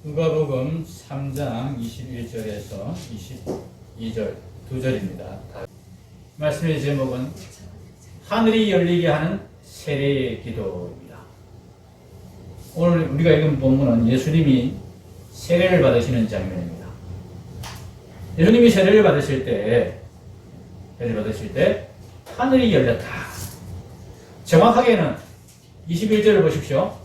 누가복음 3장 21절에서 22절 두 절입니다. 말씀의 제목은 하늘이 열리게 하는 세례의 기도입니다. 오늘 우리가 읽은 본문은 예수님이 세례를 받으시는 장면입니다. 예수님이 세례를 받으실 때 하늘이 열렸다. 정확하게는 21절을 보십시오.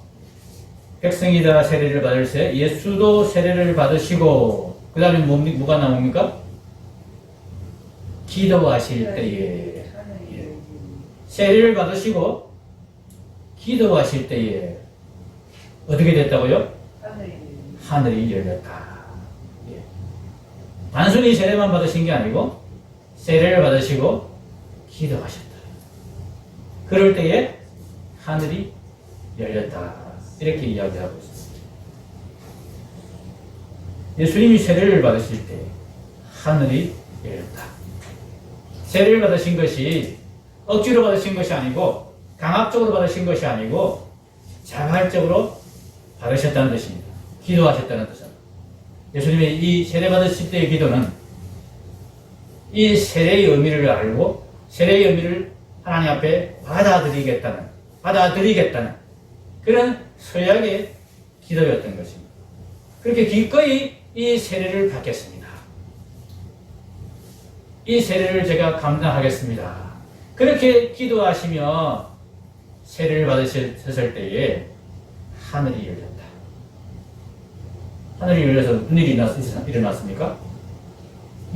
백성이 다 세례를 받을세 예수도 세례를 받으시고 그 다음에 뭐가 나옵니까? 기도하실 때에 세례를 받으시고 기도하실 때에 어떻게 됐다고요? 하늘이 열렸다. 단순히 세례만 받으신 게 아니고 세례를 받으시고 기도하셨다. 그럴 때에 하늘이 열렸다. 이렇게 이야기하고 있습니다. 예수님이 세례를 받으실 때 하늘이 열렸다. 세례를 받으신 것이 억지로 받으신 것이 아니고 강압적으로 받으신 것이 아니고 자발적으로 받으셨다는 뜻입니다. 기도하셨다는 뜻입니다. 예수님의 이 세례 받으실 때의 기도는 이 세례의 의미를 알고 세례의 의미를 하나님 앞에 받아들이겠다는 그런 서약의 기도였던 것입니다. 그렇게 기꺼이 이 세례를 받겠습니다. 이 세례를 제가 감당하겠습니다. 그렇게 기도하시며 세례를 받으셨을 때에 하늘이 열렸다. 하늘이 열려서 무슨 일이 일어났습니까?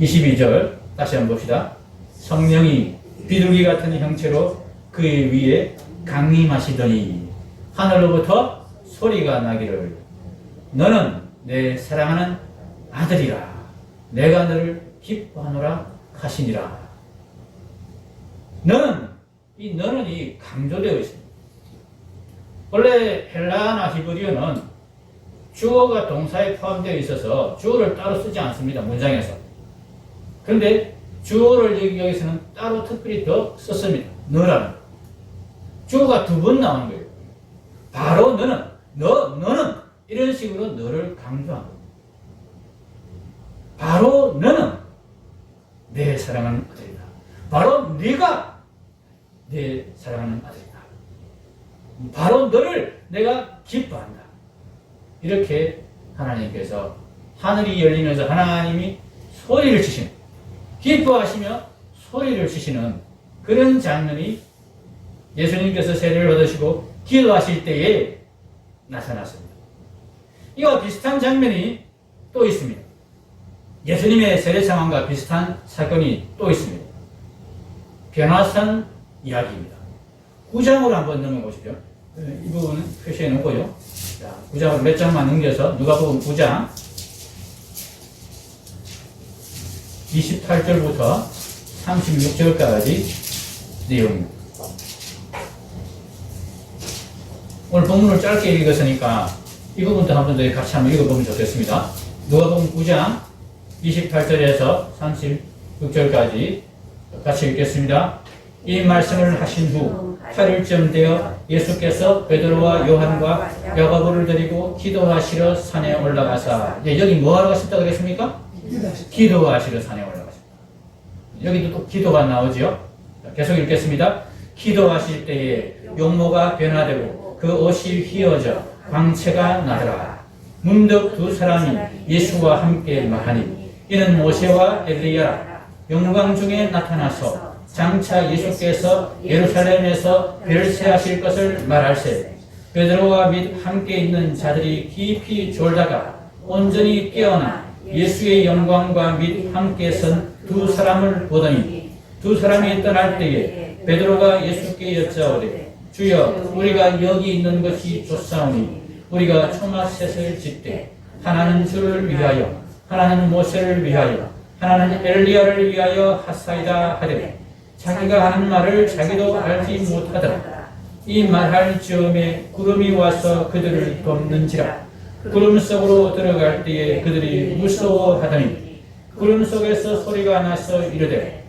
22절 다시 한번 봅시다. 성령이 비둘기 같은 형체로 그의 위에 강림하시더니 하늘로부터 소리가 나기를 너는 내 사랑하는 아들이라 내가 너를 기뻐하노라 하시니라. 너는 이 강조되어 있습니다. 원래 헬라나 히브리어는 주어가 동사에 포함되어 있어서 주어를 따로 쓰지 않습니다. 문장에서. 그런데 주어를 여기서는 따로 특별히 더 썼습니다. 너라는 주어가 두 번 나오는 거예요. 바로 너는 이런 식으로 너를 강조한 겁니다. 바로 너는 내 사랑하는 아들이다. 바로 네가 내 사랑하는 아들이다. 바로 너를 내가 기뻐한다. 이렇게 하나님께서 하늘이 열리면서 하나님이 소리를 치시는 기뻐하시며 소리를 치시는 그런 장면이 예수님께서 세례를 받으시고 기도하실 때에 나타났습니다. 이와 비슷한 장면이 또 있습니다. 예수님의 세례 상황과 비슷한 사건이 또 있습니다. 변화산 이야기입니다. 9장으로 한번 넘어보시죠. 이 부분은 표시해 놓고요. 자, 9장으로 몇 장만 넘겨서 누가복음 9장 28절부터 36절까지 내용입니다. 오늘 본문을 짧게 읽었으니까 이 부분도 한 번 더 같이 한번 읽어보면 좋겠습니다. 누가복음 9장 28절에서 36절까지 같이 읽겠습니다. 이 말씀을 하신 후 8일쯤 되어 예수께서 베드로와 요한과 야고보를 데리고 기도하시러 산에 올라가사 여기 뭐하러 가셨다고 그랬습니까? 기도하시러 산에 올라가셨다. 여기도 또 기도가 나오지요. 계속 읽겠습니다. 기도하실 때에 용모가 변화되고 그 옷이 휘어져 광채가 나더라. 문득 두 사람이 예수와 함께 말하니 이는 모세와 엘리야라. 영광 중에 나타나서 장차 예수께서 예루살렘에서 별세하실 것을 말할세. 베드로와 및 함께 있는 자들이 깊이 졸다가 온전히 깨어나 예수의 영광과 및 함께 선 두 사람을 보더니 두 사람이 떠날 때에 베드로가 예수께 여짜오되 주여 우리가 여기 있는 것이 좋사오니 우리가 초막셋을 짓되 하나는 주를 위하여 하나는 모세를 위하여 하나는 엘리야를 위하여 하사이다 하되 자기가 하는 말을 자기도 알지 못하더라. 이 말할 즈음에 구름이 와서 그들을 덮는지라. 구름 속으로 들어갈 때에 그들이 무서워하더니 구름 속에서 소리가 나서 이르되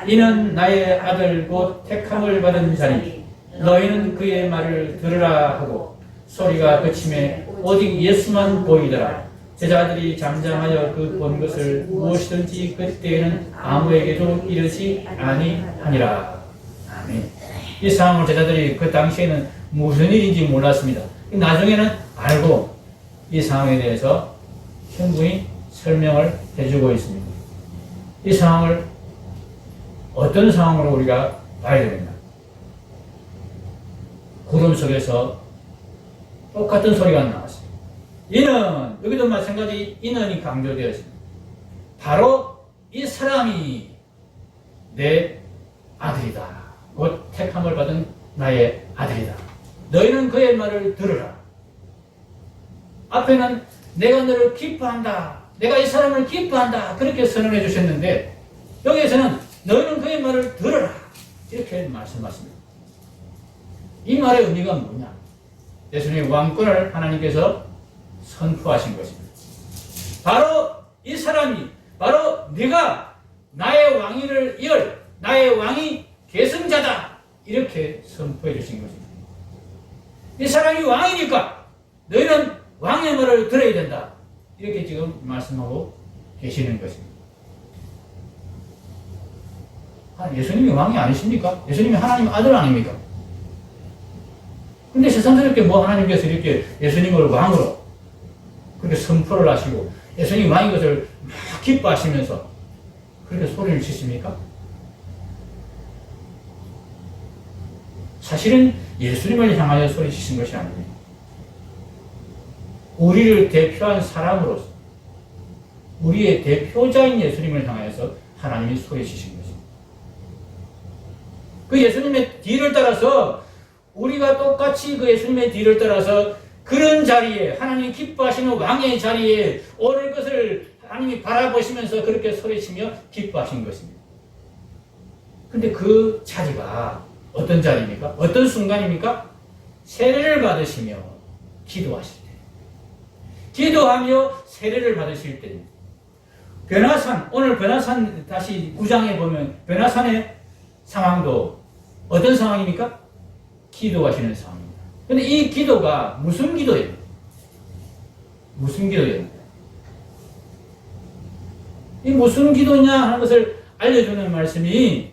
이는 나의 아들 곧 택함을 받은 자니 너희는 그의 말을 들으라 하고 소리가 그침에 오직 예수만 보이더라. 제자들이 잠잠하여 그 본 것을 무엇이든지 그때에는 아무에게도 이르지 아니하니라. 아멘. 이 상황을 제자들이 그 당시에는 무슨 일인지 몰랐습니다. 나중에는 알고 이 상황에 대해서 충분히 설명을 해주고 있습니다. 이 상황을 어떤 상황으로 우리가 봐야 됩니다. 구름 속에서 똑같은 소리가 나왔어요. 이는, 여기도 마찬가지 인언이 강조되었습니다. 바로 이 사람이 내 아들이다. 곧 택함을 받은 나의 아들이다. 너희는 그의 말을 들으라. 앞에는 내가 너를 기뻐한다. 내가 이 사람을 기뻐한다. 그렇게 선언해 주셨는데 여기에서는 너희는 그의 말을 들으라. 이렇게 말씀하십니다. 이 말의 의미가 뭐냐? 예수님의 왕권을 하나님께서 선포하신 것입니다. 바로 이 사람이 바로 네가 나의 왕위를 이을 나의 왕이 계승자다. 이렇게 선포해 주신 것입니다. 이 사람이 왕이니까 너희는 왕의 말을 들어야 된다. 이렇게 지금 말씀하고 계시는 것입니다. 예수님이 왕이 아니십니까? 예수님이 하나님 아들 아닙니까? 근데 세상스럽게 하나님께서 이렇게 예수님을 왕으로 그렇게 선포를 하시고 예수님이 왕인 것을 막 기뻐하시면서 그렇게 소리를 치십니까? 사실은 예수님을 향하여 소리치신 것이 아닙니다. 우리를 대표한 사람으로서 우리의 대표자인 예수님을 향하여서 하나님이 소리치신 것입니다. 그 예수님의 뒤를 따라서 우리가 똑같이 그 예수님의 뒤를 따라서 그런 자리에 하나님이 기뻐하시는 왕의 자리에 오를 것을 하나님이 바라보시면서 그렇게 소리치며 기뻐하신 것입니다. 근데 그 자리가 어떤 자리입니까? 어떤 순간입니까? 세례를 받으시며 기도하실 때. 기도하며 세례를 받으실 때입니다. 변화산, 오늘 변화산 다시 9장에 보면 변화산의 상황도 어떤 상황입니까? 기도하시는 상황입니다. 근데 이 기도가 무슨 기도예요? 무슨 기도예요? 이 무슨 기도냐 하는 것을 알려주는 말씀이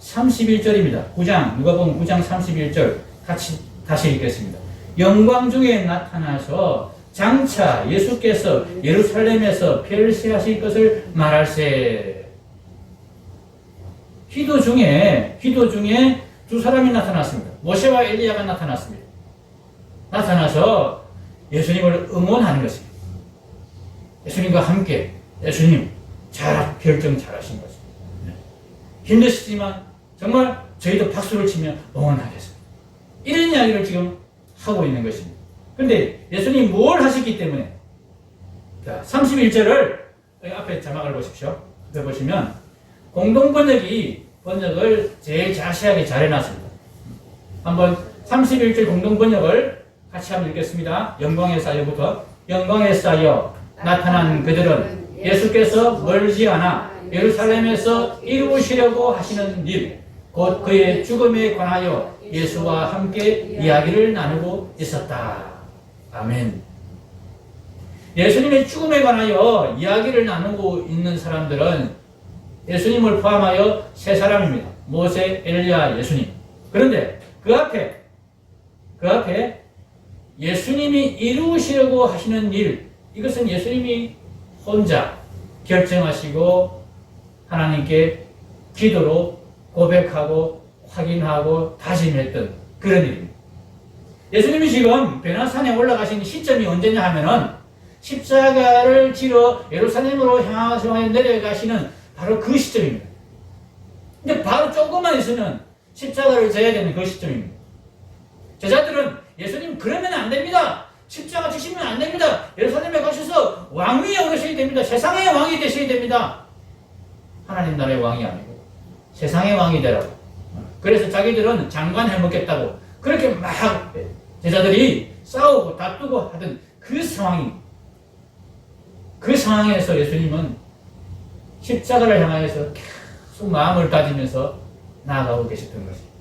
31절입니다. 9장, 누가복음 9장 31절 같이 다시 읽겠습니다. 영광 중에 나타나서 장차 예수께서 예루살렘에서 펼시하실 것을 말할세. 기도 중에 두 사람이 나타났습니다. 모세와 엘리야가 나타났습니다. 나타나서 예수님을 응원하는 것입니다. 예수님과 함께 예수님 결정 잘하신 것입니다. 힘드시지만 정말 저희도 박수를 치며 응원하겠습니다. 이런 이야기를 지금 하고 있는 것입니다. 그런데 예수님이 뭘 하셨기 때문에 자, 31절을 앞에 자막을 보십시오. 앞에 보시면 공동번역을 제일 자세하게 잘 해놨습니다. 한번 31절 공동번역을 같이 한번 읽겠습니다. 영광에 쌓여부터 영광에 쌓여 나타난 그들은 예수께서 멀지 않아 예루살렘에서 이루시려고 하시는 일, 곧 그의 죽음에 관하여 예수와 함께 이야기를 나누고 있었다. 아멘. 예수님의 죽음에 관하여 이야기를 나누고 있는 사람들은 예수님을 포함하여 세 사람입니다. 모세, 엘리야, 예수님. 그런데 그 앞에 예수님이 이루시려고 하시는 일, 이것은 예수님이 혼자 결정하시고 하나님께 기도로 고백하고 확인하고 다짐했던 그런 일입니다. 예수님이 지금 변화산에 올라가신 시점이 언제냐 하면은 십자가를 지러 예루살렘으로 향하셔 내려가시는 바로 그 시점입니다. 근데 바로 조금만 있으면 십자가를 져야 되는 그 시점입니다. 제자들은 예수님 그러면 안 됩니다. 십자가 지시면 안 됩니다. 예루살렘에 가셔서 왕위에 오르셔야 됩니다. 세상의 왕이 되셔야 됩니다. 하나님 나라의 왕이 아니고 세상의 왕이 되라고. 그래서 자기들은 장관 해먹겠다고 그렇게 막 제자들이 싸우고 다투고 하던 그 상황에서 예수님은 십자가를 향하여서 계속 마음을 다지면서 나아가고 계셨던 것입니다.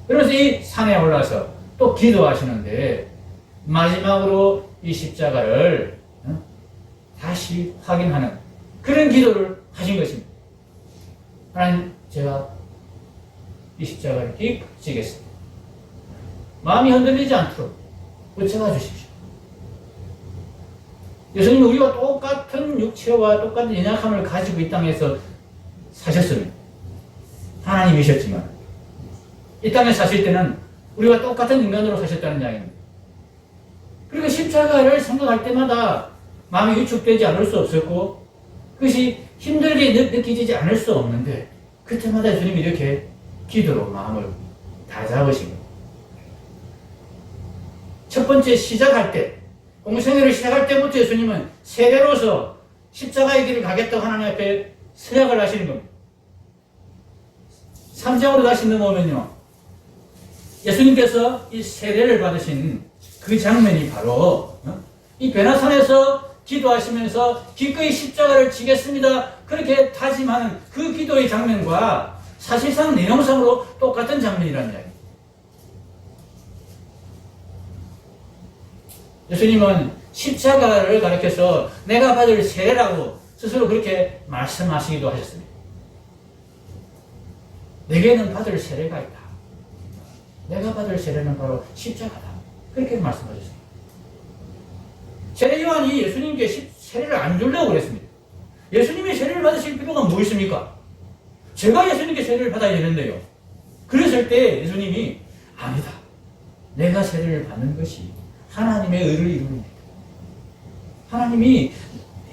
그러면서 이 산에 올라서 또 기도하시는데 마지막으로 이 십자가를 다시 확인하는 그런 기도를 하신 것입니다. 하나님, 제가 이 십자가를 기꺼이 지겠습니다. 마음이 흔들리지 않도록 붙잡아 주십시오. 예수님은 우리와 똑같은 육체와 똑같은 연약함을 가지고 이 땅에서 사셨습니다. 하나님이셨지만 이 땅에 사실 때는 우리와 똑같은 인간으로 사셨다는 이야기입니다. 그리고 십자가를 생각할 때마다 마음이 위축되지 않을 수 없었고 그것이 힘들게 느끼지 않을 수 없는데 그때마다 예수님이 이렇게 기도로 마음을 다잡으신 거예요. 첫 번째 시작할 때 공생애를 시작할 때부터 예수님은 세례로서 십자가의 길을 가겠다고 하나님 앞에 서약을 하시는 겁니다. 3장으로 다시 넘어오면요. 예수님께서 이 세례를 받으신 그 장면이 바로 이 베나산에서 기도하시면서 기꺼이 십자가를 지겠습니다. 그렇게 다짐하는 그 기도의 장면과 사실상 내용상으로 똑같은 장면이라는 이야기입니다. 예수님은 십자가를 가리켜서 내가 받을 세례라고 스스로 그렇게 말씀하시기도 하셨습니다. 내게는 받을 세례가 있다. 내가 받을 세례는 바로 십자가다. 그렇게 말씀하셨습니다. 세례 요한이 예수님께 세례를 안 주려고 그랬습니다. 예수님이 세례를 받으실 필요가 뭐 있습니까? 제가 예수님께 세례를 받아야 되는데요. 그랬을 때 예수님이 아니다. 내가 세례를 받는 것이 하나님의 의를 이룹니다. 하나님이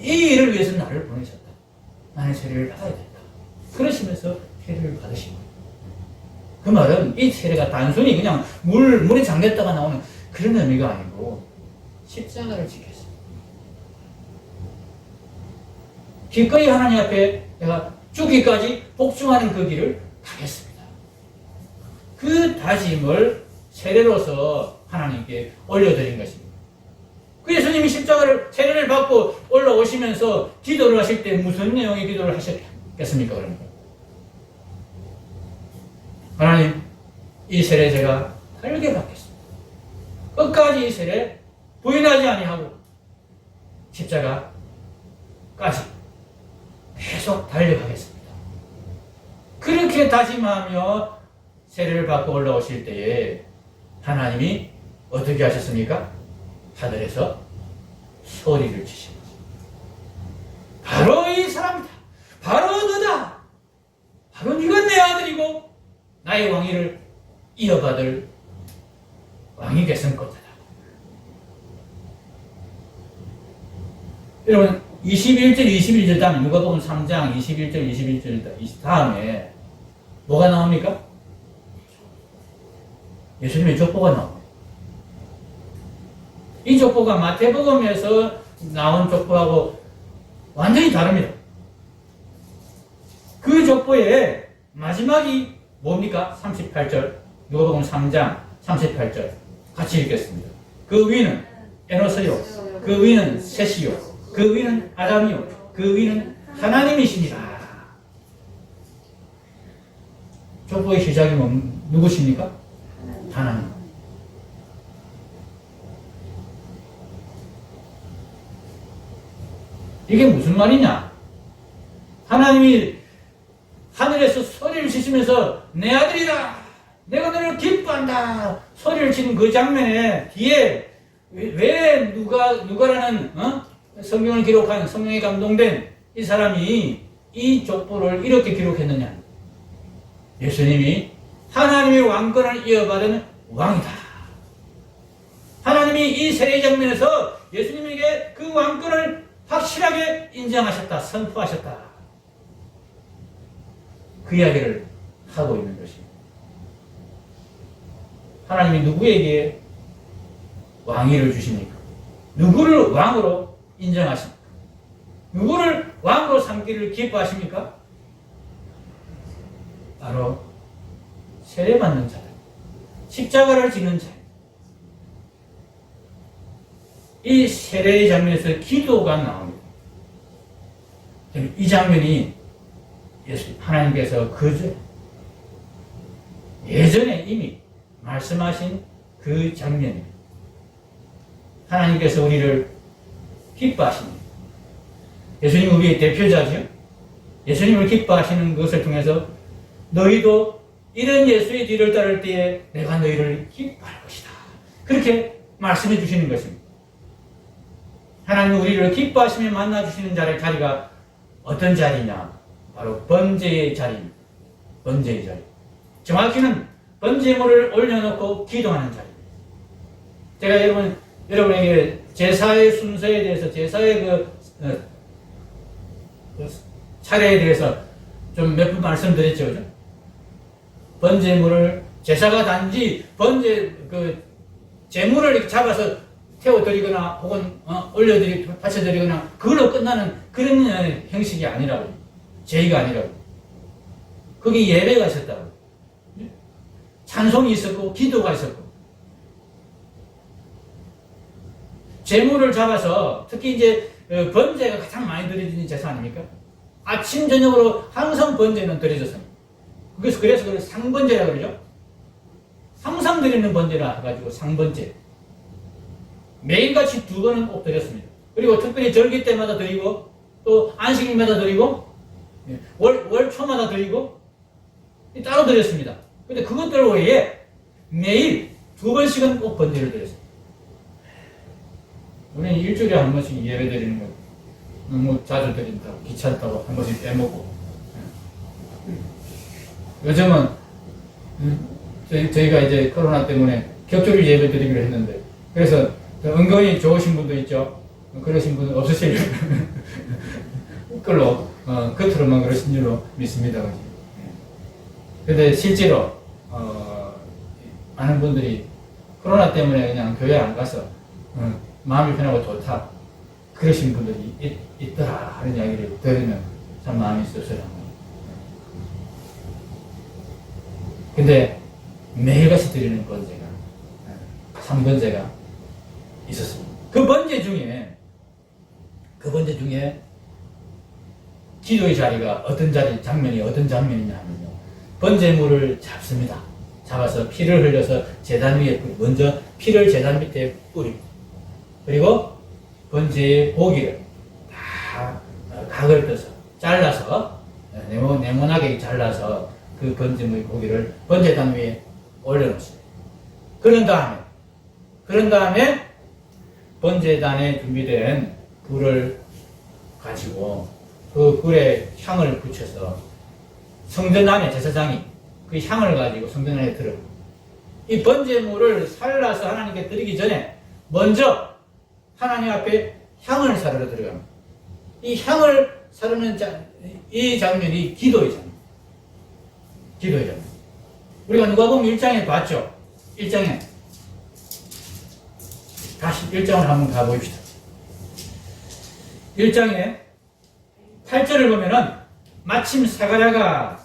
이 일을 위해서 나를 보내셨다. 나는 세례를 받아야 된다. 그러시면서 세례를 받으신 거예요. 그 말은 이 세례가 단순히 그냥 물에 잠겼다가 나오는 그런 의미가 아니고 십자가를 지켰습니다. 기꺼이 하나님 앞에 내가 죽기까지 복종하는 그 길을 가겠습니다. 그 다짐을 세례로서 하나님께 올려드린 것입니다. 그 예수님이 십자가를 세례를 받고 올라오시면서 기도를 하실 때 무슨 내용의 기도를 하셨겠습니까? 그러니까 하나님, 이 세례 제가 달게 받겠습니다. 끝까지 이 세례 부인하지 아니하고 십자가까지 계속 달려가겠습니다. 그렇게 다짐하며 세례를 받고 올라오실 때에 하나님이 어떻게 하셨습니까? 하늘에서 소리를 치신 거죠. 바로 이 사람이다. 바로 너다. 바로 네가 내 아들이고 나의 왕위를 이어받을 왕이 됐을 것이다. 여러분 21절 21절 다음에 누가복음 3장 21절 21절 다음에 뭐가 나옵니까? 예수님의 족보가 나옵니다. 이 족보가 마태복음에서 나온 족보하고 완전히 다릅니다. 그 족보의 마지막이 뭡니까? 38절 누가복음 3장 38절 같이 읽겠습니다. 그 위는 에노스요, 그 위는 셋이요, 그 위는 아담이요, 그 위는 하나님이십니다. 족보의 시작이 누구십니까? 하나님. 이게 무슨 말이냐? 하나님이 하늘에서 소리를 치시면서 내 아들이다! 내가 너를 기뻐한다! 소리를 치는 그 장면에 뒤에 왜 누가라는 성경을 기록한 성령에 감동된 이 사람이 이 족보를 이렇게 기록했느냐? 예수님이 하나님의 왕권을 이어받은 왕이다. 하나님이 이 세례 장면에서 예수님에게 그 왕권을 확실하게 인정하셨다, 선포하셨다. 그 이야기를 하고 있는 것입니다. 하나님이 누구에게 왕위를 주십니까? 누구를 왕으로 인정하십니까? 누구를 왕으로 삼기를 기뻐하십니까? 바로 세례받는 자들, 십자가를 지는 자. 이 세례의 장면에서 기도가 나옵니다. 이 장면이 하나님께서 예전에 이미 말씀하신 그 장면입니다. 하나님께서 우리를 기뻐하십니다. 예수님 우리의 대표자죠. 예수님을 기뻐하시는 것을 통해서 너희도 이런 예수의 뒤를 따를 때에 내가 너희를 기뻐할 것이다. 그렇게 말씀해 주시는 것입니다. 하나님은 우리를 기뻐하시며 만나주시는 자리가 어떤 자리냐? 바로 번제의 자리입니다. 번제의 자리. 정확히는 번제물을 올려놓고 기도하는 자리입니다. 제가 여러분에게 제사의 순서에 대해서, 제사의 그 차례에 대해서 좀 몇 번 말씀드렸죠. 그죠? 번제물을, 제사가 단지 제물을 이렇게 잡아서 태워드리거나 혹은 바쳐드리거나 그걸로 끝나는 그런 형식이 아니라고. 제의가 아니라고. 거기 예배가 있었다고. 찬송이 있었고 기도가 있었고. 제물을 잡아서 특히 이제 번제가 가장 많이 드려지는 제사 아닙니까? 아침 저녁으로 항상 번제는 드려졌습니다. 그래서 그걸 상번제라고 그러죠. 항상 드리는 번제라 해가지고 상번제. 매일같이 2번은 꼭 드렸습니다. 그리고 특별히 절기 때마다 드리고 또 안식일마다 드리고 월 초마다 드리고 따로 드렸습니다. 근데 그것들 외에 매일 2번씩은 꼭 번제를 드렸습니다. 우리는 일주일에 한 번씩 예배 드리는 거 너무 자주 드린다고 귀찮다고 한 번씩 빼먹고. 요즘은 저희가 이제 코로나 때문에 격주를 예배 드리기로 했는데, 그래서 은근히 좋으신 분도 있죠. 그러신 분은 없으실 걸로 겉으로만 그러신 줄로 믿습니다. 근데 실제로 많은 분들이 코로나 때문에 그냥 교회 안 가서 마음이 편하고 좋다 그러신 분들이 있더라 하는 이야기를 들으면 참 마음이 씁쓸합니다. 근데 매일같이 드리는 번제가 3번제가 있었습니다. 그 번제 중에 기도의 자리가 어떤 장면이냐 하면요, 번제물을 잡습니다. 잡아서 피를 흘려서 제단 위에 먼저 피를 제단 밑에 뿌리고, 그리고 번제의 고기를 다 각을 떠서 잘라서 네모나게 잘라서 그 번제물의 고기를 번제단 위에 올려놓습니다. 그런 다음에 번제단에 준비된 불을 가지고 그 불에 향을 붙여서 성전 안에 제사장이 그 향을 가지고 성전 안에 들어가고, 이 번제물을 살라서 하나님께 드리기 전에 먼저 하나님 앞에 향을 사르러 들어갑니다. 이 향을 사르는 이 장면이 기도의 장면. 우리가 누가복음 1장에 봤죠? 1장에 다시 1장을 한번 가보십시다. 1장에 8절을 보면은 마침 사가랴가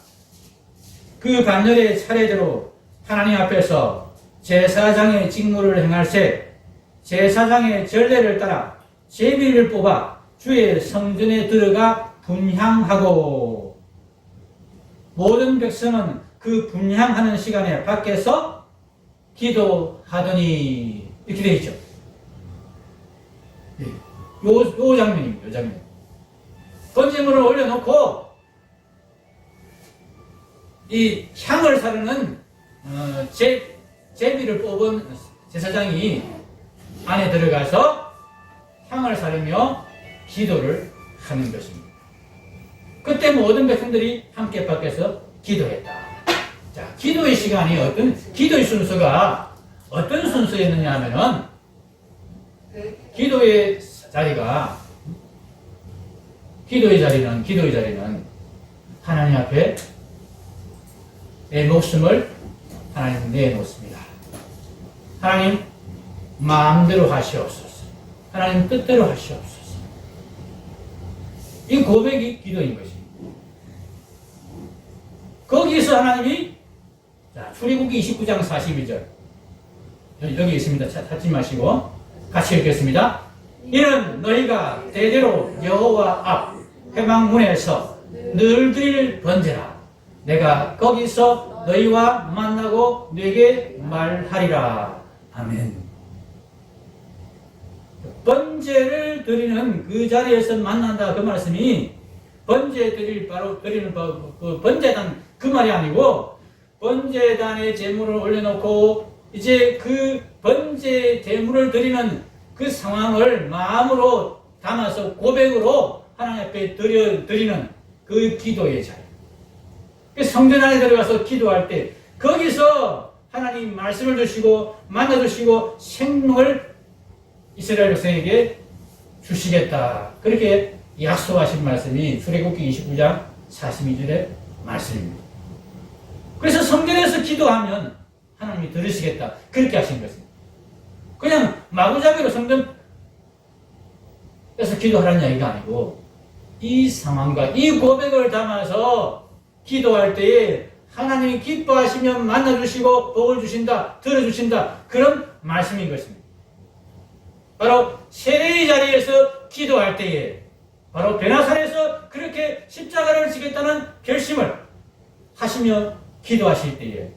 그 반열의 차례대로 하나님 앞에서 제사장의 직무를 행할새 제사장의 전례를 따라 제비를 뽑아 주의 성전에 들어가 분향하고, 모든 백성은 그 분향하는 시간에 밖에서 기도하더니, 이렇게 되어 있죠. 요 장면입니다. 요 장면. 번제물을 올려놓고 이 향을 사르는 제비를 뽑은 제사장이 안에 들어가서 향을 사르며 기도를 하는 것입니다. 그때 모든 백성들이 함께 밖에서 기도했다. 자, 기도의 시간이 기도의 순서가 어떤 순서였느냐 하면은, 기도의 자리는 하나님 앞에 내 목숨을 하나님 내놓습니다. 하나님 마음대로 하시옵소서. 하나님 뜻대로 하시옵소서. 이 고백이 기도인 것입니다. 거기서 하나님이, 자, 출애굽기 29장 41절 여기 있습니다. 찾지 마시고 같이 읽겠습니다. 이는 너희가 대대로 여호와 앞 회막문에서 늘 드릴 번제라. 내가 거기서 너희와 만나고 네게 말하리라. 아멘. 번제를 드리는 그 자리에서 만난다 그 말씀이 번제 드릴 바로 드리는 그 번제단 그 말이 아니고 번제단에 제물을 올려놓고 이제 그 번제 제물을 드리는 그 상황을 마음으로 담아서 고백으로 하나님 앞에 드리는 그 기도의 자리. 성전 안에 들어가서 기도할 때 거기서 하나님 말씀을 주시고 만나주시고 생명을 이스라엘 백성에게 주시겠다. 그렇게 약속하신 말씀이 출애굽기 29장 42절의 말씀입니다. 그래서 성전에서 기도하면 하나님이 들으시겠다. 그렇게 하신 것입니다. 그냥 마구잡이로 성전에서 기도하라는 이야기가 아니고 이 상황과 이 고백을 담아서 기도할 때에 하나님이 기뻐하시면 만나주시고 복을 주신다, 들어주신다. 그런 말씀인 것입니다. 바로 세례의 자리에서 기도할 때에 바로 베나산에서 그렇게 십자가를 지겠다는 결심을 하시며 기도하실 때에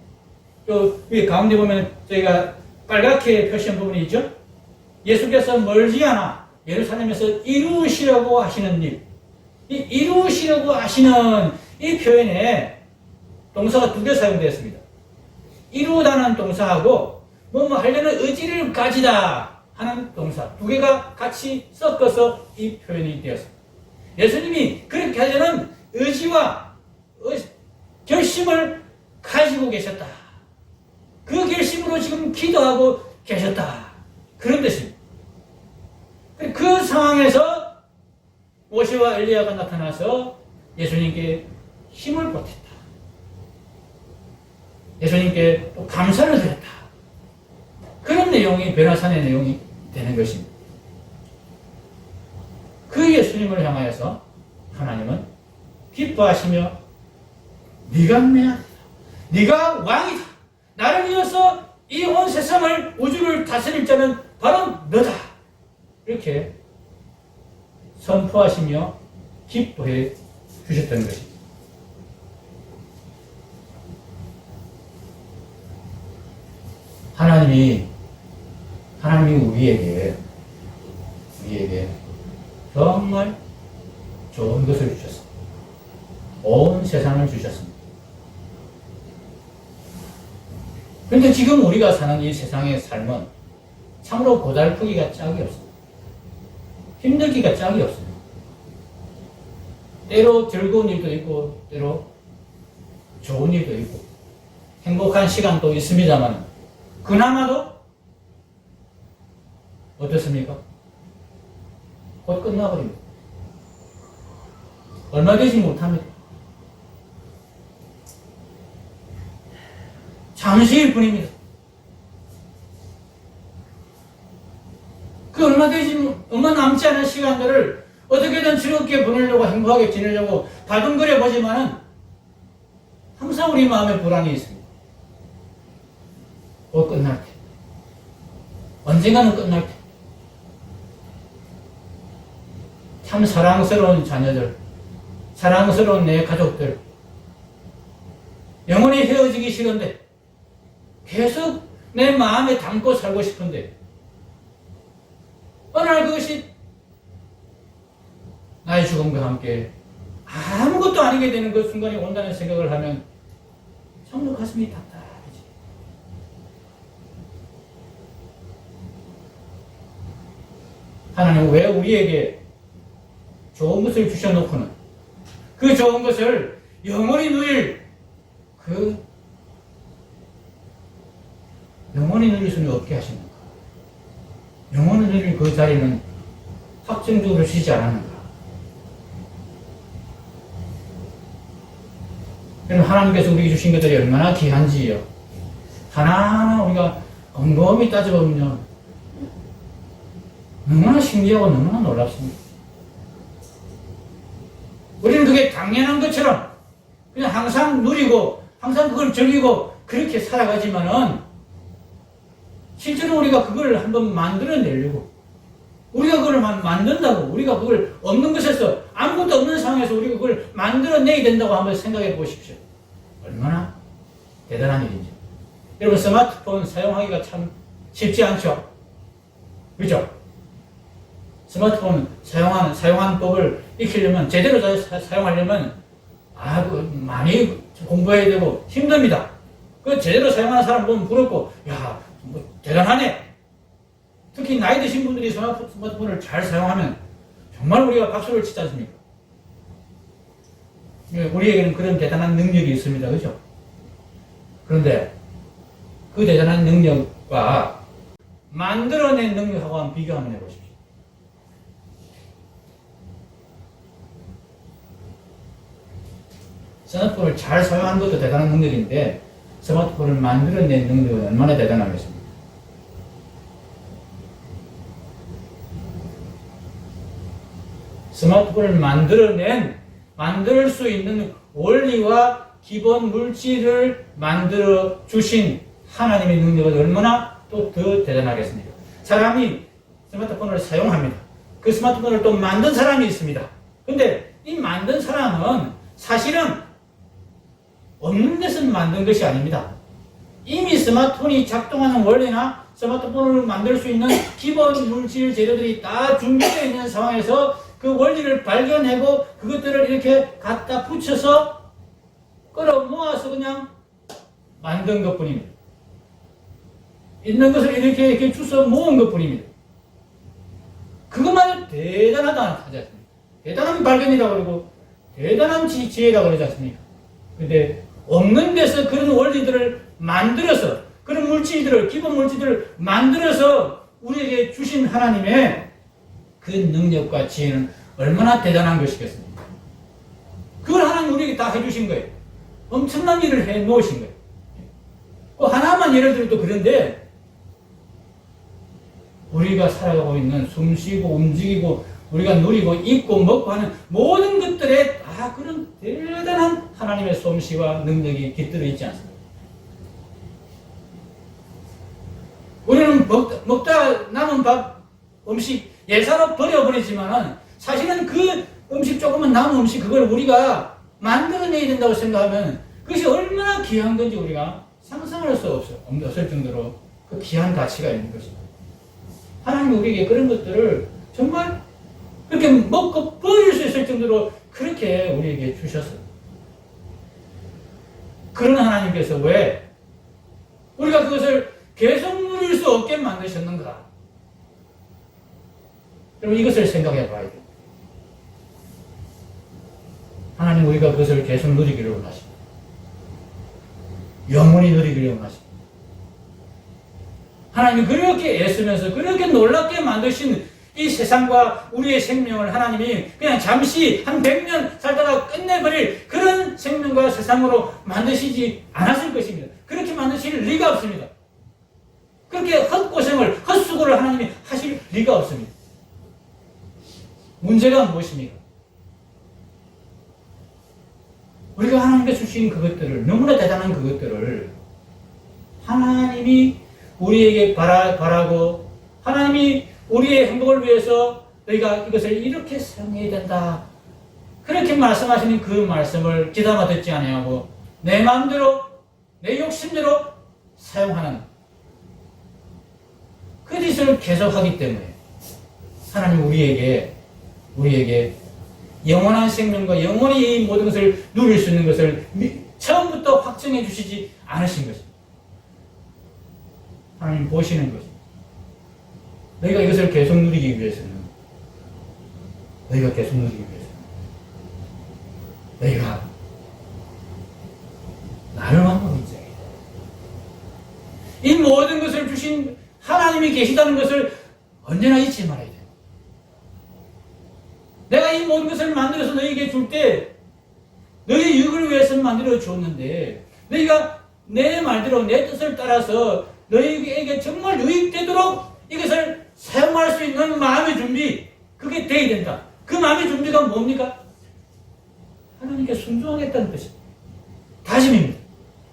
또 위에 가운데 보면 저희가 빨갛게 표시한 부분이 있죠. 예수께서 멀지 않아 예루살렘에서 이루시려고 하시는 일, 이 이루시려고 하시는 이 표현에 동사가 두 개 사용되었습니다. 이루다는 동사하고 뭐뭐 하려는 의지를 가지다 하는 동사 두 개가 같이 섞어서 이 표현이 되었습니다. 예수님이 그렇게 하려는 의지와 결심을 가지고 계셨다. 그 결심으로 지금 기도하고 계셨다. 그런 뜻입니다. 그 상황에서 모세와 엘리야가 나타나서 예수님께 힘을 보탰다. 예수님께 또 감사를 드렸다. 그런 내용이 베나산의 내용이 되는 것입니다. 그 예수님을 향하여서 하나님은 기뻐하시며 네가 내 아들이다. 네가 왕이다. 나를 이어서 이 온 세상을 우주를 다스릴 자는 바로 너다. 이렇게 선포하시며 기뻐해 주셨던 것입니다. 하나님이 우리에게 정말 좋은 것을 주셨습니다. 온 세상을 주셨습니다. 그런데 지금 우리가 사는 이 세상의 삶은 참으로 고달프기가 짝이 없습니다. 힘들기가 짝이 없습니다. 때로 즐거운 일도 있고 때로 좋은 일도 있고 행복한 시간도 있습니다만 그나마도 어떻습니까? 곧 끝나버립니다. 얼마 되지 못합니다. 잠시일 뿐입니다. 그 얼마 남지 않은 시간들을 어떻게든 즐겁게 보내려고 행복하게 지내려고 다둥거려 보지만은 항상 우리 마음에 불안이 있습니다. 곧 끝날 때. 언젠가는 끝날 때. 참 사랑스러운 자녀들, 사랑스러운 내 가족들, 영원히 헤어지기 싫은데, 계속 내 마음에 담고 살고 싶은데, 어느 날 그것이 나의 죽음과 함께 아무것도 아니게 되는 그 순간이 온다는 생각을 하면 정말 가슴이 답답하지. 하나님은 왜 우리에게 좋은 것을 주셔놓고는 그 좋은 것을 영원히 누릴 영원히 누릴 수는 없게 하시는가? 영원히 누릴 그 자리는 확정적으로 쉬지 않았는가? 그럼 하나님께서 우리에게 주신 것들이 얼마나 귀한지요. 하나하나 우리가 곰곰이 따져보면요. 너무나 신기하고 너무나 놀랍습니다. 우리는 그게 당연한 것처럼 그냥 항상 누리고 항상 그걸 즐기고 그렇게 살아가지만은 실제로 우리가 그걸 한번 만들어내려고 우리가 그걸 만든다고 우리가 그걸 없는 것에서 아무것도 없는 상황에서 우리가 그걸 만들어내야 된다고 한번 생각해 보십시오. 얼마나 대단한 일인지. 여러분 스마트폰 사용하기가 참 쉽지 않죠? 그죠? 스마트폰 사용하는 법을 익히려면, 제대로 사용하려면, 많이 공부해야 되고 힘듭니다. 그 제대로 사용하는 사람 보면 부럽고, 야, 뭐 대단하네. 특히 나이 드신 분들이 스마트폰을 잘 사용하면 정말 우리가 박수를 치지 않습니까? 우리에게는 그런 대단한 능력이 있습니다. 그죠? 그런데 그 대단한 능력과 만들어낸 능력하고 한번 비교 한번 해보십시오. 스마트폰을 잘 사용하는 것도 대단한 능력인데 스마트폰을 만들어낸 능력은 얼마나 대단하겠습니까? 스마트폰을 만들 수 있는 원리와 기본 물질을 만들어 주신 하나님의 능력은 얼마나 또 더 대단하겠습니까? 사람이 스마트폰을 사용합니다. 그 스마트폰을 또 만든 사람이 있습니다. 근데 이 만든 사람은 사실은 없는 데서 만든 것이 아닙니다. 이미 스마트폰이 작동하는 원리나 스마트폰을 만들 수 있는 기본 물질 재료들이 다 준비되어 있는 상황에서 그 원리를 발견하고 그것들을 이렇게 갖다 붙여서 끌어 모아서 그냥 만든 것 뿐입니다. 있는 것을 이렇게 주워 모은 것 뿐입니다. 그것만 대단하다 하지 않습니까? 대단한 발견이라고 그러고 대단한 지혜라고 그러지 않습니까? 근데 없는 데서 그런 원리들을 만들어서 그런 물질들을 기본 물질들을 만들어서 우리에게 주신 하나님의 그 능력과 지혜는 얼마나 대단한 것이겠습니까? 그걸 하나님 우리에게 다 해주신 거예요. 엄청난 일을 해 놓으신 거예요. 그 하나만 예를 들어도 그런데 우리가 살아가고 있는 숨쉬고 움직이고 우리가 누리고 입고 먹고 하는 모든 것들에 다 그런 대단한 하나님의 솜씨와 능력이 깃들어 있지 않습니까? 우리는 먹다 남은 밥, 음식 예사로 버려버리지만은 사실은 그 음식 조금은 남은 음식 그걸 우리가 만들어내야 된다고 생각하면 그것이 얼마나 귀한 건지 우리가 상상할 수 없을 정도로 그 귀한 가치가 있는 것입니다. 하나님이 우리에게 그런 것들을 정말 그렇게 먹고 버릴 수 있을 정도로 그렇게 우리에게 주셨어요. 그런 하나님께서 왜 우리가 그것을 계속 누릴 수 없게 만드셨는가? 여러분 이것을 생각해 봐야 돼요. 하나님 우리가 그것을 계속 누리기를 원하십니다. 영원히 누리기를 원하십니다. 하나님이 그렇게 애쓰면서 그렇게 놀랍게 만드신 이 세상과 우리의 생명을 하나님이 그냥 잠시 한 100년 살다가 끝내버릴 그런 생명과 세상으로 만드시지 않았을 것입니다. 그렇게 만드실 리가 없습니다. 그렇게 헛고생을, 헛수고를 하나님이 하실 리가 없습니다. 문제가 무엇입니까? 우리가 하나님께 주신 그것들을, 너무나 대단한 그것들을 하나님이 우리에게 바라고 하나님이 우리의 행복을 위해서 너희가 이것을 이렇게 사용해야 된다. 그렇게 말씀하시는 그 말씀을 귀담아 듣지 아니하고 내 마음대로, 내 욕심대로 사용하는 그 짓을 계속하기 때문에 하나님 우리에게 영원한 생명과 영원히 이 모든 것을 누릴 수 있는 것을 처음부터 확정해 주시지 않으신 것입니다. 하나님 보시는 것입니다. 너희가 이것을 계속 누리기 위해서는 너희가 나를 만나고 있어야 돼. 이 모든 것을 주신 하나님이 계시다는 것을 언제나 잊지 말아야 돼. 내가 이 모든 것을 만들어서 너희에게 줄 때 너희 유익을 위해서 만들어 줬는데 너희가 내 말대로 내 뜻을 따라서 너희에게 정말 유익되도록 이것을 사용할 수 있는 마음의 준비, 그게 돼야 된다. 그 마음의 준비가 뭡니까? 하나님께 순종하겠다는 것입니다. 다짐입니다.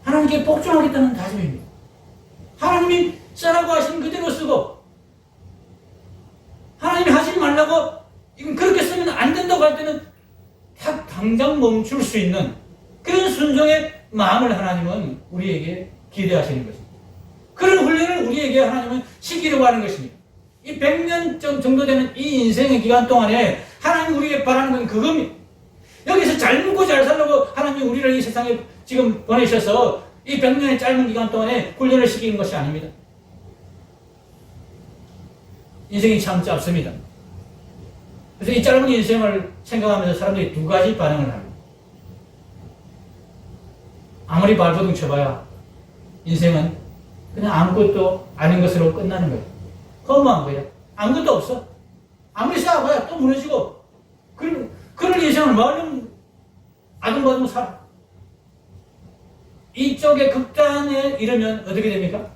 하나님께 복종하겠다는 다짐입니다. 하나님이 쓰라고 하신 그대로 쓰고 하나님이 하지 말라고 이건 그렇게 쓰면 안 된다고 할 때는 당장 멈출 수 있는 그런 순종의 마음을 하나님은 우리에게 기대하시는 것입니다. 그런 훈련을 우리에게 하나님은 시키려고 하는 것입니다. 이 100년 정도 되는 이 인생의 기간 동안에 하나님 우리에게 바라는 건 그겁니다. 여기서 잘 먹고 잘 살려고 하나님 우리를 이 세상에 지금 보내셔서 이 100년의 짧은 기간 동안에 훈련을 시키는 것이 아닙니다. 인생이 참 짧습니다. 그래서 이 짧은 인생을 생각하면서 사람들이 두 가지 반응을 합니다. 아무리 발버둥 쳐봐야 인생은 그냥 아무것도 아닌 것으로 끝나는 거예요. 허무한 거예요. 아무것도 없어. 아무리 쌓아봐야 또 무너지고 그런 인생을 얼마나 아둥바둥 살아. 이쪽의 극단에 이르면 어떻게 됩니까?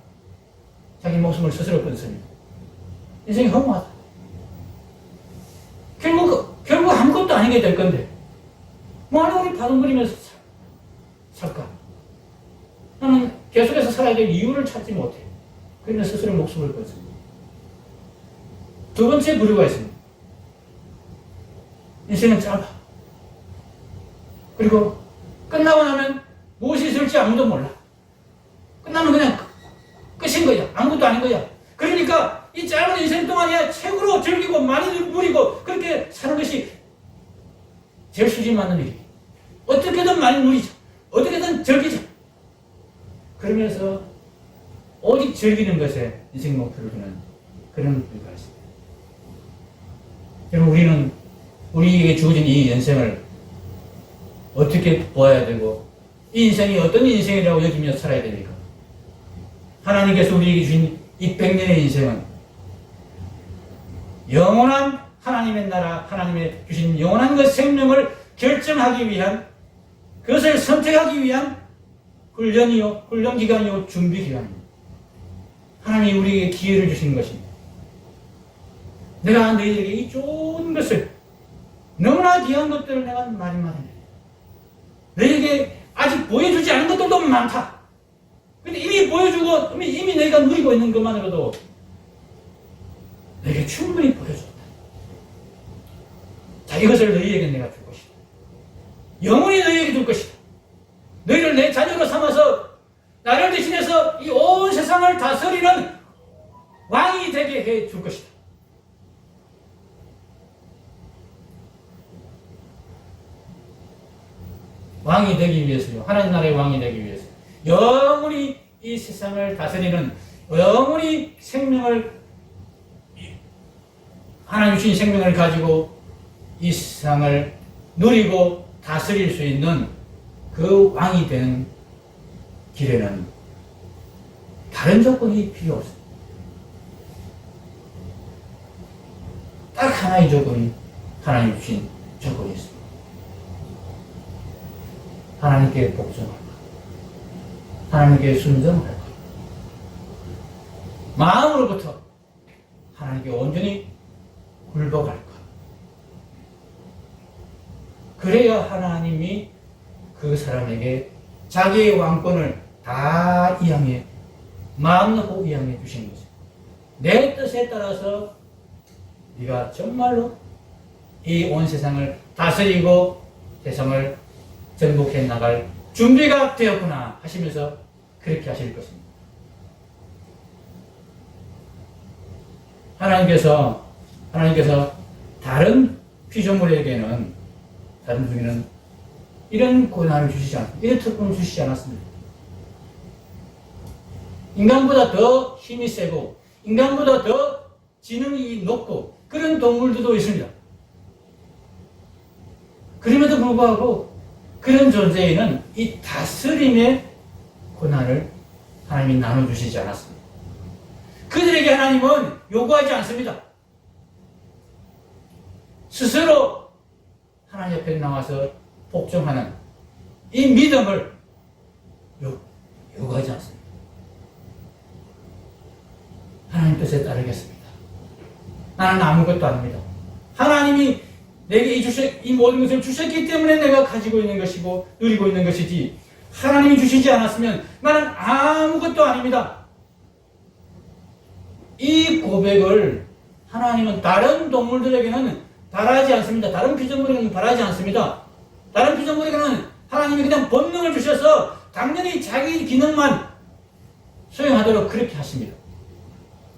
자기 목숨을 스스로 끊습니다. 인생이 허무하다. 결국 아무것도 아니게 될 건데 뭐하러 우리 바둥거리면서 살까? 나는 계속해서 살아야 될 이유를 찾지 못해. 그러면 스스로 목숨을 끊습니다. 두 번째 부류가 있습니다. 인생은 짧아. 그리고 끝나고 나면 무엇이 있을지 아무도 몰라. 끝나면 그냥 끝인 거야. 아무것도 아닌 거야. 그러니까 이 짧은 인생 동안에 최고로 즐기고 많이 누리고 그렇게 사는 것이 제일 수준 맞는 일이에요. 어떻게든 많이 누리자. 어떻게든 즐기자. 그러면서 오직 즐기는 것에 인생 목표를 두는 그런 부류가 있습니다. 여러분 우리는 우리에게 주어진 이 인생을 어떻게 보아야 되고 이 인생이 어떤 인생이라고 여기며 살아야 됩니까? 하나님께서 우리에게 주신 이 100년의 인생은 영원한 하나님의 나라, 하나님의 주신 영원한 그 생명을 결정하기 위한, 그것을 선택하기 위한 훈련이요, 훈련기간이요, 준비기간입니다. 하나님이 우리에게 기회를 주신 것입니다. 내가 너희에게 이 좋은 것을, 너무나 귀한 것들을 내가 마지막에 너희에게 아직 보여주지 않은 것들도 많다. 근데 이미 보여주고 이미 너희가 누리고 있는 것만으로도 너희에게 충분히 보여줬다. 자, 이것을 너희에게 내가 줄 것이다. 영원히 너희에게 줄 것이다. 너희를 내 자녀로 삼아서 나를 대신해서 이 온 세상을 다스리는 왕이 되게 해 줄 것이다. 왕이 되기 위해서요. 하나님 나라의 왕이 되기 위해서. 영원히 이 세상을 다스리는, 영원히 생명을, 하나님 주신 생명을 가지고 이 세상을 누리고 다스릴 수 있는 그 왕이 되는 길에는 다른 조건이 필요 없습니다. 딱 하나의 조건이 하나님 주신 조건이 있습니다. 하나님께 복종할 것, 하나님께 순종할 것, 마음으로부터 하나님께 온전히 굴복할 것. 그래야 하나님이 그 사람에게 자기의 왕권을 다 이양해, 마음 놓고 이양해 주시는 거죠. 내 뜻에 따라서 네가 정말로 이 온 세상을 다스리고 세상을 정복해 나갈 준비가 되었구나 하시면서 그렇게 하실 것입니다. 하나님께서 다른 피조물에게는, 다른 중에는 이런 고난을 주시지 않습니다. 이런 특권을 주시지 않았습니다. 인간보다 더 힘이 세고 인간보다 더 지능이 높고 그런 동물들도 있습니다. 그럼에도 불구하고 그런 존재에는 이 다스림의 고난을 하나님이 나눠주시지 않았습니다. 그들에게 하나님은 요구하지 않습니다. 스스로 하나님 옆에 나와서 복종하는 이 믿음을 요구하지 않습니다. 하나님 뜻에 따르겠습니다. 나는 아무것도 아닙니다. 하나님이 내게 이 모든 것을 주셨기 때문에 내가 가지고 있는 것이고 누리고 있는 것이지, 하나님이 주시지 않았으면 나는 아무것도 아닙니다. 이 고백을 하나님은 다른 동물들에게는 바라지 않습니다. 다른 피조물에게는 바라지 않습니다. 다른 피조물에게는 하나님이 그냥 본능을 주셔서 당연히 자기 기능만 수행하도록 그렇게 하십니다.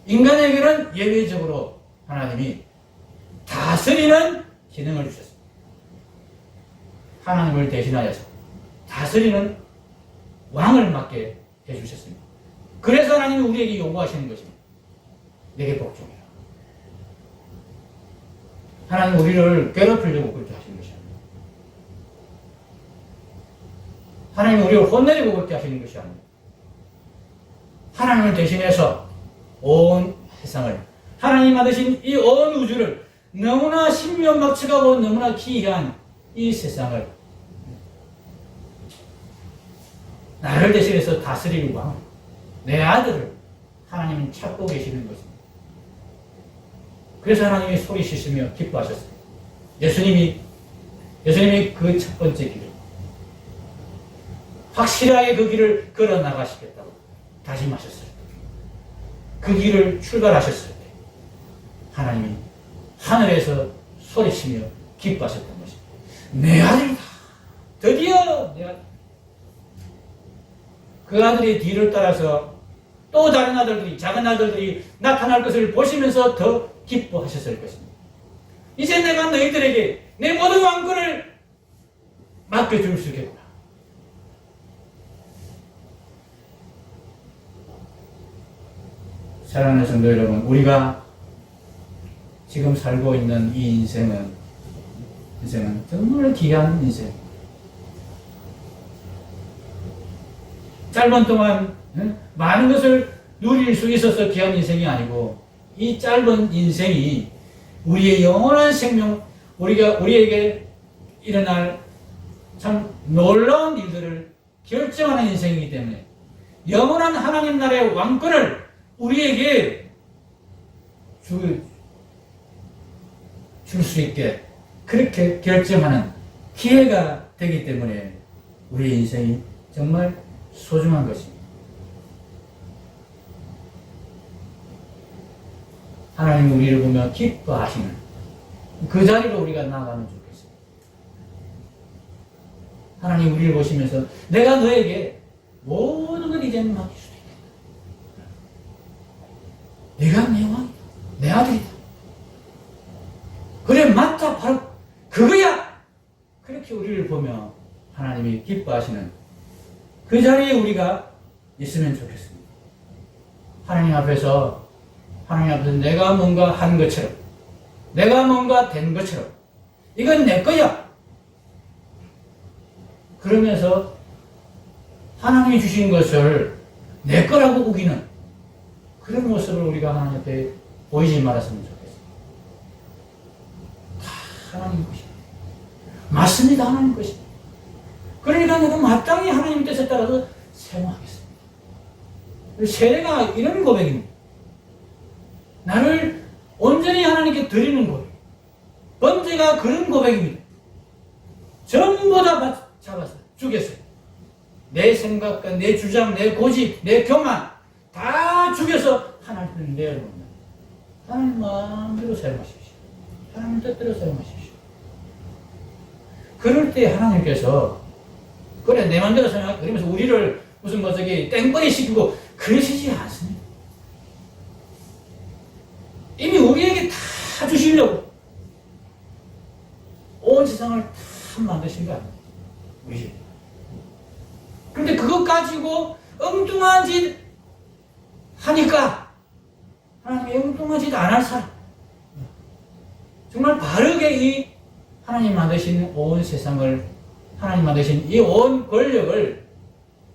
인간에게는 예외적으로 하나님이 다스리는 기능을 주셨습니다. 하나님을 대신하여서 다스리는 왕을 맡게 해주셨습니다. 그래서 하나님이 우리에게 요구하시는 것입니다. 내게 복종해라. 하나님 우리를 괴롭히려고 그렇게 하시는 것이 아닙니다. 하나님 우리를 혼내려고 그렇게 하시는 것이 아닙니다. 하나님을 대신해서 온 세상을, 하나님 만드신 이 온 우주를, 너무나 신명막측하고 너무나 기이한 이 세상을 나를 대신해서 다스릴 왕, 내 아들을 하나님은 찾고 계시는 것입니다. 그래서 하나님이 소리치시며 기뻐하셨습니다. 예수님이 그 첫 번째 길을 확실하게 그 길을 걸어 나가시겠다고 다짐하셨을 때, 그 길을 출발하셨을 때 하나님이 하늘에서 소리치며 기뻐하셨던 것입니다. 내 아들이다. 드디어 내 아들. 그 아들의 뒤를 따라서 또 다른 아들들이, 작은 아들들이 나타날 것을 보시면서 더 기뻐하셨을 것입니다. 이제 내가 너희들에게 내 모든 왕권을 맡겨줄 수 있겠구나. 사랑하는 성도 여러분, 우리가 지금 살고 있는 이 인생은 정말 귀한 인생. 짧은 동안 많은 것을 누릴 수 있어서 귀한 인생이 아니고, 이 짧은 인생이 우리의 영원한 생명, 우리에게 일어날 참 놀라운 일들을 결정하는 인생이기 때문에 영원한 하나님 나라의 왕권을 우리에게 줄 수 있게 그렇게 결정하는 기회가 되기 때문에 우리의 인생이 정말 소중한 것입니다. 하나님 우리를 보며 기뻐하시는 그 자리로 우리가 나가면 좋겠습니다. 하나님 우리를 보시면서 내가 너에게 모든 걸 이제는 맡길 수도 있겠다. 네가 내 왕이다. 내 아들이다. 그래, 맞다. 바로 그거야. 그렇게 우리를 보며 하나님이 기뻐하시는 그 자리에 우리가 있으면 좋겠습니다. 하나님 앞에서 내가 뭔가 한 것처럼, 내가 뭔가 된 것처럼, 이건 내 거야. 그러면서 하나님이 주신 것을 내 거라고 우기는 그런 모습을 우리가 하나님 앞에 보이지 말았으면 좋겠습니다. 다 하나님 것입니다. 맞습니다. 하나님 것입니다. 그러니까 내가 마땅히 하나님 뜻에 따라서 생활하겠습니다. 세례가 이런 고백입니다. 나를 온전히 하나님께 드리는 고백. 번제가 그런 고백입니다. 전부 다 잡았어요. 죽였어요. 내 생각과 내 주장, 내 고집, 내 교만 다 죽여서 하나님을 내어놓는다. 하나님 마음대로 사용하십시오. 하나님 뜻대로 사용하십시오. 그럴 때 하나님께서 그래 내 마음대로 사용하고 그러면서 우리를 무슨 뭐 저기 땡벌이 시키고 그러시지 않습니다. 이미 우리에게 다 주시려고 온 세상을 다 만드신 거 아닙니까? 우리. 그런데 그것 가지고 엉뚱한 짓 하니까 하나님이 엉뚱한 짓 안 할 사람, 정말 바르게 이 하나님 만드신 온 세상을, 하나님 만드신 이 온 권력을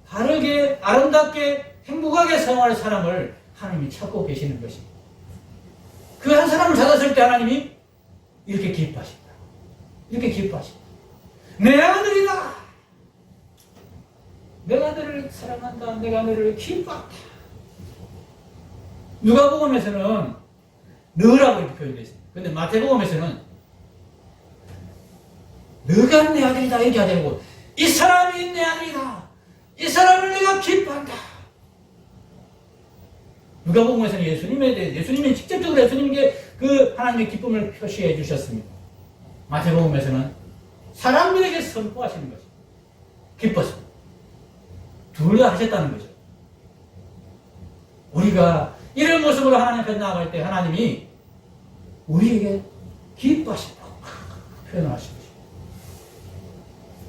바르게 아름답게 행복하게 사용할 사람을 하나님이 찾고 계시는 것입니다. 그 한 사람을 찾았을 때 하나님이 이렇게 기뻐하신다. 이렇게 기뻐하신다. 내 아들이다. 내가 너를 사랑한다. 내가 너를 기뻐한다. 누가복음에서는 너라고 이렇게 표현되어 있습니다. 근데 마태복음에서는 너가 내 아들이다 이렇게 하지 않고 이 사람이 내 아들이다. 이 사람을 내가 기뻐한다. 누가복음에서는 예수님에 대해, 예수님이 직접적으로 예수님께 그 하나님의 기쁨을 표시해 주셨습니다. 마태복음에서는 사람들에게 선포하시는 것입니다. 기뻐서 둘 다 하셨다는 거죠. 우리가 이런 모습으로 하나님 앞에 나아갈 때 하나님이 우리에게 기뻐하신다고 표현하신 것입니다.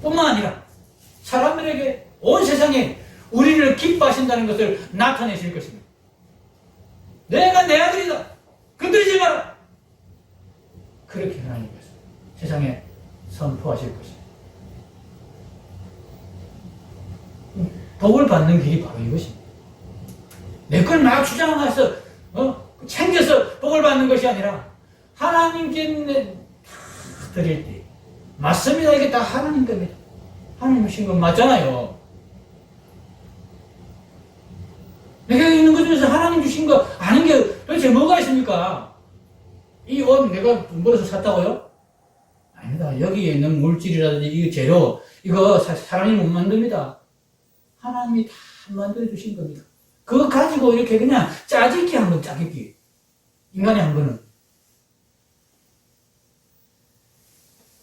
뿐만 아니라 사람들에게 온 세상에 우리를 기뻐하신다는 것을 나타내실 것입니다. 내가 내 아들이다. 건드리지 마라. 그렇게 하나님께서 세상에 선포하실 것입니다. 복을 받는 길이 바로 이것입니다. 내 걸 막 주장해서 챙겨서 복을 받는 것이 아니라 하나님께 다 드릴 때 맞습니다. 이게 다 하나님 겁니다. 하나님 주신 건 맞잖아요. 내가 있는 것 중에서 하나님 주신 거 아닌 게 도대체 뭐가 있습니까? 이 옷 내가 돈 벌어서 샀다고요? 아닙니다. 여기에 있는 물질이라든지 이 재료 이거 사람이 못 만듭니다. 하나님이 다 만들어 주신 겁니다. 그거 가지고 이렇게 그냥 짜깁기 한 번, 짜깁기. 인간이 한 거는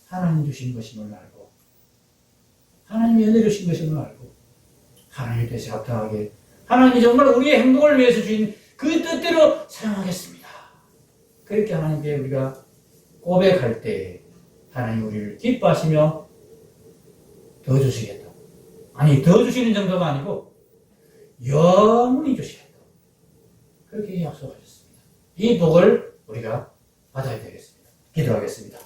하나님 주신 것임을 알고 하나님이 은혜 주신 것임을 알고 하나님 뜻에 합당하게 하나님이 정말 우리의 행복을 위해서 주신 그 뜻대로 사용하겠습니다. 그렇게 하나님께 우리가 고백할 때 하나님 우리를 기뻐하시며 더 주시겠다. 아니 더 주시는 정도가 아니고 영원히 주시겠다. 그렇게 약속하셨습니다. 이 복을 우리가 받아야 되겠습니다. 기도하겠습니다.